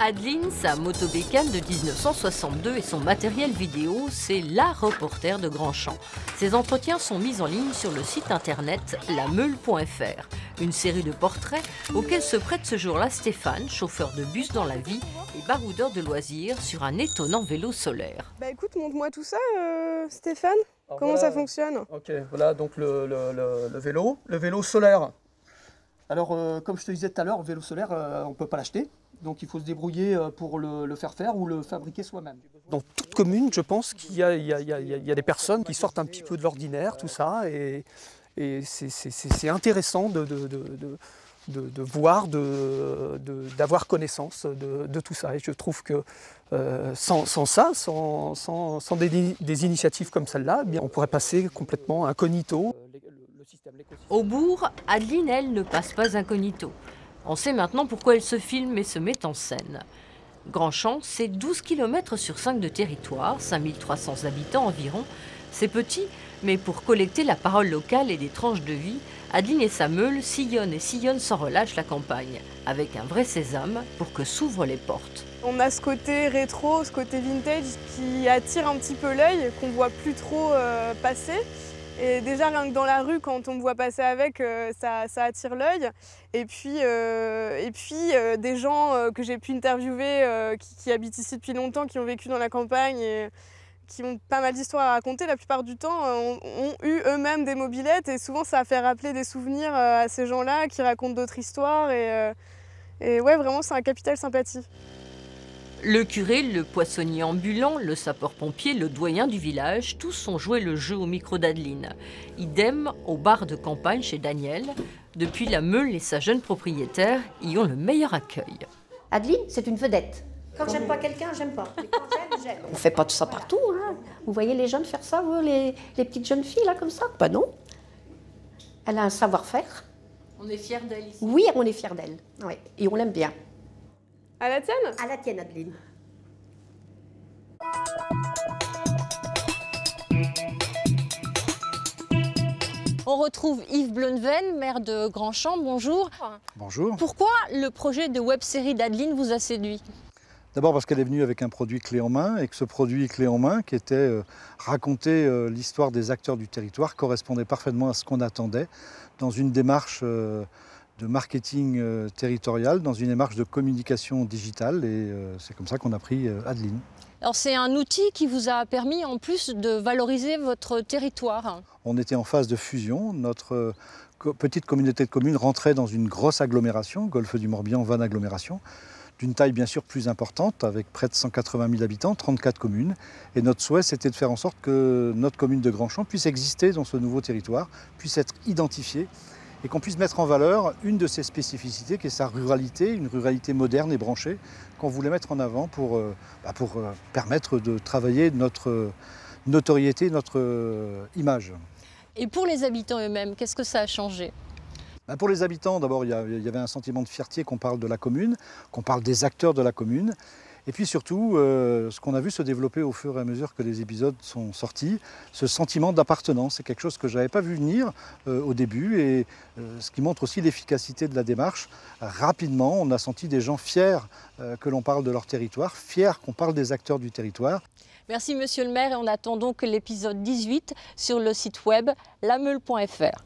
Adeline, sa motobécane de 1962 et son matériel vidéo, c'est la reporter de Grandchamp. Ses entretiens sont mis en ligne sur le site internet lameule.fr. Une série de portraits auxquels se prête ce jour-là Stéphane, chauffeur de bus dans la vie et baroudeur de loisirs sur un étonnant vélo solaire. Bah écoute, montre-moi tout ça, Stéphane. Alors comment voilà, ça fonctionne? Ok, voilà donc le vélo solaire. Alors, comme je te disais tout à l'heure, le vélo solaire, on ne peut pas l'acheter. Donc, il faut se débrouiller pour le faire faire ou le fabriquer soi-même. Dans toute commune, je pense qu'il y a des personnes qui sortent un petit peu de l'ordinaire, tout ça. Et c'est intéressant de voir, d'avoir connaissance de tout ça. Et je trouve que sans ça, sans des initiatives comme celle-là, on pourrait passer complètement incognito. Au bourg, Adeline, elle, ne passe pas incognito. On sait maintenant pourquoi elle se filme et se met en scène. Grandchamp, c'est 12 km sur 5 de territoire, 5300 habitants environ. C'est petit, mais pour collecter la parole locale et des tranches de vie, Adeline et sa meule sillonnent et sillonnent sans relâche la campagne, avec un vrai sésame pour que s'ouvrent les portes. On a ce côté rétro, ce côté vintage qui attire un petit peu l'œil, qu'on voit plus trop passer. Et déjà, rien que dans la rue, quand on me voit passer avec, ça attire l'œil. Et puis des gens que j'ai pu interviewer, qui habitent ici depuis longtemps, qui ont vécu dans la campagne et qui ont pas mal d'histoires à raconter, la plupart du temps, ont eu eux-mêmes des mobylettes. Et souvent, ça a fait rappeler des souvenirs à ces gens-là qui racontent d'autres histoires. Et ouais, vraiment, c'est un capital sympathie. Le curé, le poissonnier ambulant, le sapeur-pompier, le doyen du village, tous ont joué le jeu au micro d'Adeline. Idem au bar de campagne chez Daniel. Depuis, la meule et sa jeune propriétaire y ont le meilleur accueil. Adeline, c'est une vedette. Quand j'aime pas quelqu'un, j'aime pas. Mais quand j'aime, j'aime. On ne fait pas tout ça partout. Hein. Vous voyez les jeunes faire ça, vous, les petites jeunes filles, là, comme ça? Ben non. Elle a un savoir-faire. On est fiers d'elle ici. Oui, on est fiers d'elle. Oui. Et on l'aime bien. À la tienne? À la tienne, Adeline. On retrouve Yves Bleuneven, maire de Grandchamp. Bonjour. Bonjour. Pourquoi le projet de web-série d'Adeline vous a séduit? D'abord parce qu'elle est venue avec un produit clé en main et que ce produit clé en main, qui était raconter l'histoire des acteurs du territoire, correspondait parfaitement à ce qu'on attendait dans une démarche de marketing territorial, dans une démarche de communication digitale. Et c'est comme ça qu'on a pris Adeline. Alors c'est un outil qui vous a permis en plus de valoriser votre territoire. On était en phase de fusion. Notre petite communauté de communes rentrait dans une grosse agglomération, Golfe du Morbihan, Vannes Agglomération, d'une taille bien sûr plus importante, avec près de 180 000 habitants, 34 communes. Et notre souhait, c'était de faire en sorte que notre commune de Grandchamp puisse exister dans ce nouveau territoire, puisse être identifiée, et qu'on puisse mettre en valeur une de ses spécificités, qui est sa ruralité, une ruralité moderne et branchée, qu'on voulait mettre en avant pour permettre de travailler notre notoriété, notre image. Et pour les habitants eux-mêmes, qu'est-ce que ça a changé? Pour les habitants, d'abord, il y avait un sentiment de fierté qu'on parle de la commune, qu'on parle des acteurs de la commune. Et puis surtout, ce qu'on a vu se développer au fur et à mesure que les épisodes sont sortis, ce sentiment d'appartenance. C'est quelque chose que je n'avais pas vu venir au début et ce qui montre aussi l'efficacité de la démarche. Rapidement, on a senti des gens fiers que l'on parle de leur territoire, fiers qu'on parle des acteurs du territoire. Merci Monsieur le maire et on attend donc l'épisode 18 sur le site web lameule.fr.